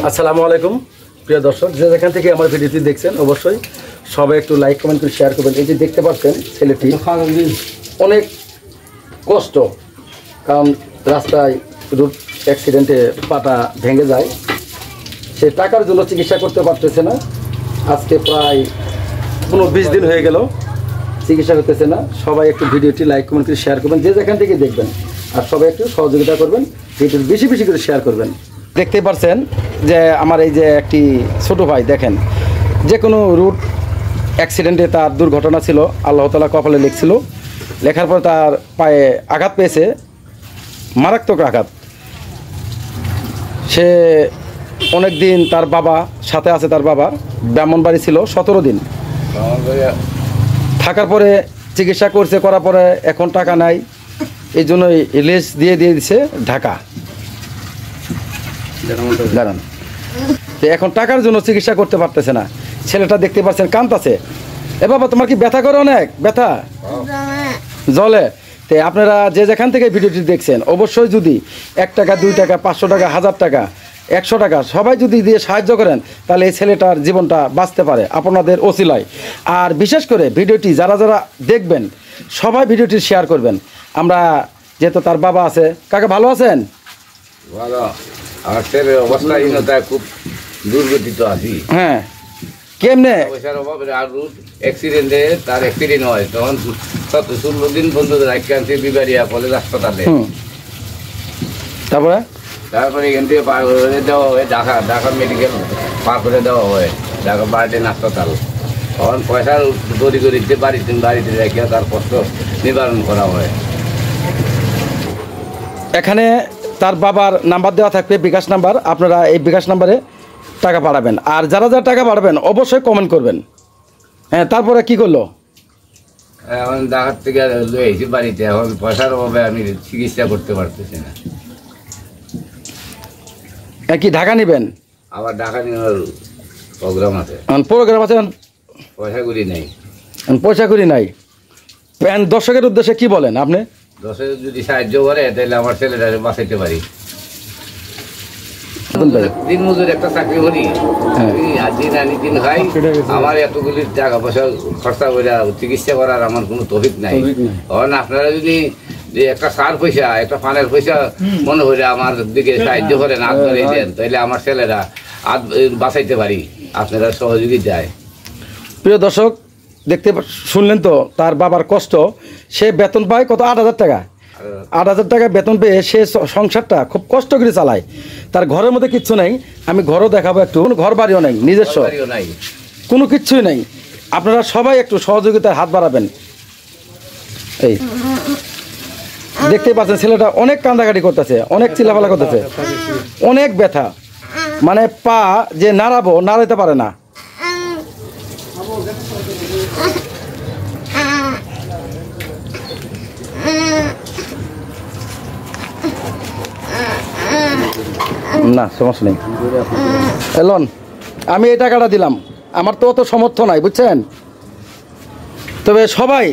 আসসালামু আলাইকুম প্রিয় দর্শক, যে যেখান থেকে আমার ভিডিওটি দেখছেন অবশ্যই সবাই একটু লাইক কমেন্ট করে শেয়ার করবেন। এই যে দেখতে পাচ্ছেন ছেলেটি অনেক কষ্ট, কারণ রাস্তায় রোড অ্যাক্সিডেন্টে পাটা ভেঙে যায়, সে টাকার জন্য চিকিৎসা করতে পারতেছে না। আজকে প্রায় 20 দিন হয়ে গেল চিকিৎসা করতেছে না। সবাই একটু ভিডিওটি লাইক কমেন্ট করে শেয়ার করবেন, যে যেখান থেকে দেখবেন, আর সবাই একটু সহযোগিতা করবেন, ভিডিওটি বেশি বেশি করে শেয়ার করবেন। দেখতে পাচ্ছেন যে আমার এই যে একটি ছোট ভাই, দেখেন যে কোনো রুট অ্যাক্সিডেন্টে তার দুর্ঘটনা ছিল, আল্লাহ তাআলা কপালে লিখছিল, লেখার পর তার পায়ে আঘাত পেয়েছে, মারাত্মক আঘাত। সে অনেক দিন তার বাবা সাথে আছে, তার বাবা ব্রাহ্মণবাড়ি ছিল 17 দিন থাকার পরে চিকিৎসা করছে, করার পরে এখন টাকা নাই, এই জন্যই লেস দিয়ে দিছে ঢাকা। দাঁড়ান, এখন টাকার জন্য চিকিৎসা করতে পারতেছে না। ছেলেটা দেখতে পাচ্ছেন কাঁদতেছে। এ বাবা, তোমার কি ব্যথা করে? অনেক ব্যথা জলে। তো আপনারা যে যেখান থেকে ভিডিওটি দেখছেন অবশ্যই যদি 1 টাকা 2 টাকা 500 টাকা 1000 টাকা 100 টাকা সবাই যদি দিয়ে সাহায্য করেন, তাহলে এই ছেলেটার জীবনটা বাঁচতে পারে আপনাদের ওসিলায়। আর বিশেষ করে ভিডিওটি যারা যারা দেখবেন সবাই ভিডিওটি শেয়ার করবেন। আমরা যেহেতু তার বাবা আছে। কাকা ভালো আছেন? ভালো। আমার ছেলের অবস্থা খুব দুর্গতিত আছি। হ্যাঁ, কেমনে? পয়সার অভাবে আর অ্যাক্সিডেন্টে তার অ্যাক্সিডেন্ট হয়, তখন 16 দিন বন্ধু রাখছে বিবারিয়া কলেজ হাসপাতালে। তারপরে এখান থেকে পার করে দেওয়া হয় ঢাকা মেডিকেল, পার করে দেওয়া হয় ঢাকা বার্ডেন হাসপাতাল। তখন পয়সার দড়ি গড়িতে বাড়িতে রেখে তার কষ্ট নিবারণ করা হয়। এখানে তার বাবার নাম্বার দেওয়া থাকবে, বিকাশ নাম্বার। আপনারা এই বিকাশ নাম্বারে টাকা পাঠাবেন, আর যারা যারা টাকা পাঠাবেন অবশ্যই কমেন্ট করবেন। হ্যাঁ, তারপরে কি করলো? এখন ঢাকার থেকে লয়ে এসেছি বাড়িতে। এখন পয়সার অভাবে আমি চিকিৎসা করতে পারতেছি না। কি ঢাকা নেবেন? আবার ঢাকা নেওয়ার প্রোগ্রাম আছে। প্রোগ্রাম আছে, পয়সা করি নাই। পয়সা করি নাই। দর্শকের উদ্দেশ্যে কি বলেন আপনি? দর্শক যদি সাহায্য করে তাহলে আমার ছেলেটা বাঁচাইতে পারি। দিন মজুর একটা চাকরি করি, দিন আনি দিন খাই। আমার এতগুলি টাকা পয়সা খরচা করে চিকিৎসা করার আমার কোনো তৌফিক নাই। কারণ আপনারা যদি একটা সার পয়সা, একটা পানের পয়সা মনে করে আমার দিকে সাহায্য করেন, হাত ধরে দেন, তাহলে আমার ছেলেরা হাত বাঁচাইতে পারি আপনারা সহযোগিতায়। প্রিয় দর্শক, দেখতে শুনলেন তো তার বাবার কষ্ট। সে বেতন পায় কত? 8,000 টাকা। 8,000 টাকা বেতন পেয়ে সে সংসারটা খুব কষ্ট করে চালায়। তার ঘরের মধ্যে কিচ্ছু নেই। আমি ঘরও দেখাবো একটু। ঘর বাড়িও নেই, নিজস্ব কোনো কিচ্ছুই নেই। আপনারা সবাই একটু সহযোগিতার হাত বাড়াবেন। এই দেখতেই পাচ্ছেন ছেলেটা অনেক কান্দাকাটি করতেছে, অনেক চিল্লাপালা করতেছে, অনেক ব্যথা। মানে পা যে নাড়াইতে পারে না। না, সমস্যা নেই। এলন, আমি এই টাকাটা দিলাম, আমার তো অত সামর্থ্য নাই, বুঝছেন? তবে সবাই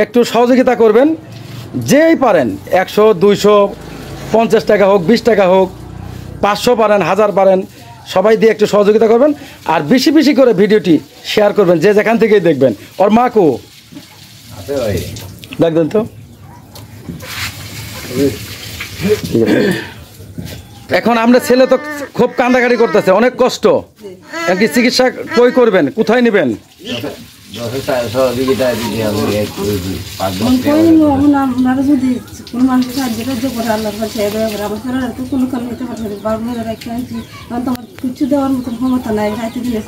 একটু সহযোগিতা করবেন, যেই পারেন। 100, 200, 50 টাকা হোক, 20 টাকা হোক, 500 পারেন, 1000 পারেন, সবাই দিয়ে একটু সহযোগিতা করবেন। আর বেশি বেশি করে ভিডিওটি শেয়ার করবেন, যে যেখান থেকেই দেখবেন। ওর মা কো দেখবেন তো। এখন আমরা ছেলে তো খুব কান্দাকাটি করতেছে, অনেক কষ্ট। কি চিকিৎসা কই করবেন? কোথায় নেবেন? সহযোগিতা আপনারা যদি কোনো মানুষের সাহায্য করে আল্লাহ আমার ছেলেরা তো কোনো কাম নিতে পারবে না। রেখে আনছি, তোমার কিছু দেওয়ার মতন ক্ষমতা নাই। রাইতে দিলে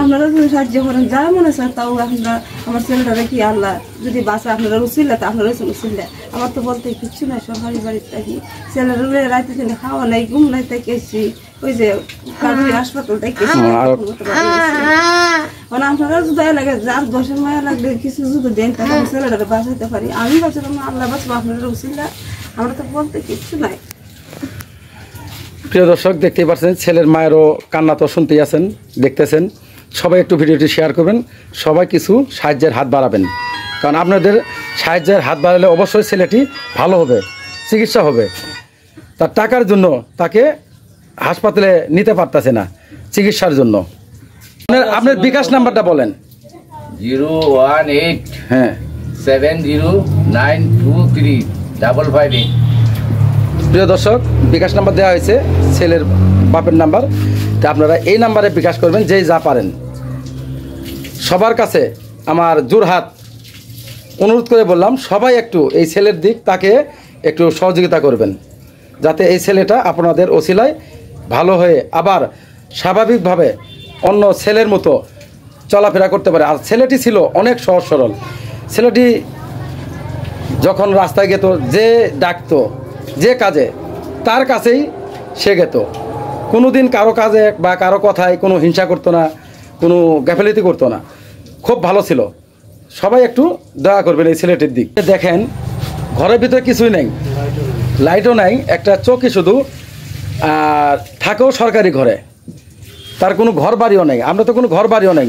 আপনারা যদি সাহায্য করেন, যা মনে চায় তাও আপনারা আমার ছেলেটা রেখে আল্লাহ যদি বাসা আপনারা উচিল্লা, তা আপনারা উচিল্লা। আমার তো বলতে কিচ্ছু নাই, সরকারি বাড়িতে থাকি। ছেলেরা রাইতে দিলে খাওয়া নাই, ঘুম নাই, তাকে এসছি ওই যে হাসপাতাল থেকে। মানে আপনারা যদি লাগে, যার দশের মায়া লাগলে কিছু যদি দেন, তাহলে আমি ছেলেটা বাঁচাইতে পারি। আমি বাঁচালাম না, আল্লাহ বাঁচবো, আপনারা উচিল্লা। আমরা তো বলতে কিচ্ছু নাই। প্রিয় দর্শক, দেখতেই পাচ্ছেন ছেলের মায়েরও কান্না তো শুনতেই আছেন, দেখতেছেন। সবাই একটু ভিডিওটি শেয়ার করবেন, সবাই কিছু সাহায্যের হাত বাড়াবেন। কারণ আপনাদের সাহায্যের হাত বাড়ালে অবশ্যই ছেলেটি ভালো হবে, চিকিৎসা হবে। তার টাকার জন্য তাকে হাসপাতালে নিতে পারতেছে না চিকিৎসার জন্য। আপনার বিকাশ নাম্বারটা বলেন। 018 হ্যাঁ 709235558। প্রিয় দর্শক, বিকাশ নাম্বার দেওয়া হয়েছে, ছেলের বাপের নাম্বার। তা আপনারা এই নাম্বারে বিকাশ করবেন, যেই যা পারেন। সবার কাছে আমার জোরহাত অনুরোধ করে বললাম, সবাই একটু এই ছেলের দিক তাকে একটু সহযোগিতা করবেন, যাতে এই ছেলেটা আপনাদের ওসিলায় ভালো হয়ে আবার স্বাভাবিকভাবে অন্য ছেলের মতো চলাফেরা করতে পারে। আর ছেলেটি ছিল অনেক সহজ সরল। ছেলেটি যখন রাস্তায় যেত, যে ডাকতো, যে কাজে, তার কাছেই সে যেত। কোনো দিন কারো কাজে বা কারো কথায় কোনো হিংসা করতো না, কোনো গাফিলতি করতো না, খুব ভালো ছিল। সবাই একটু দয়া করবেন এই ছেলেটির দিক। দেখেন, ঘরের ভিতরে কিছুই নেই, লাইটও নাই, একটা চৌকি শুধু, আর থাকেও সরকারি ঘরে, তার কোনো ঘর বাড়িও নেই। আমরা তো কোনো ঘর বাড়িও নেই।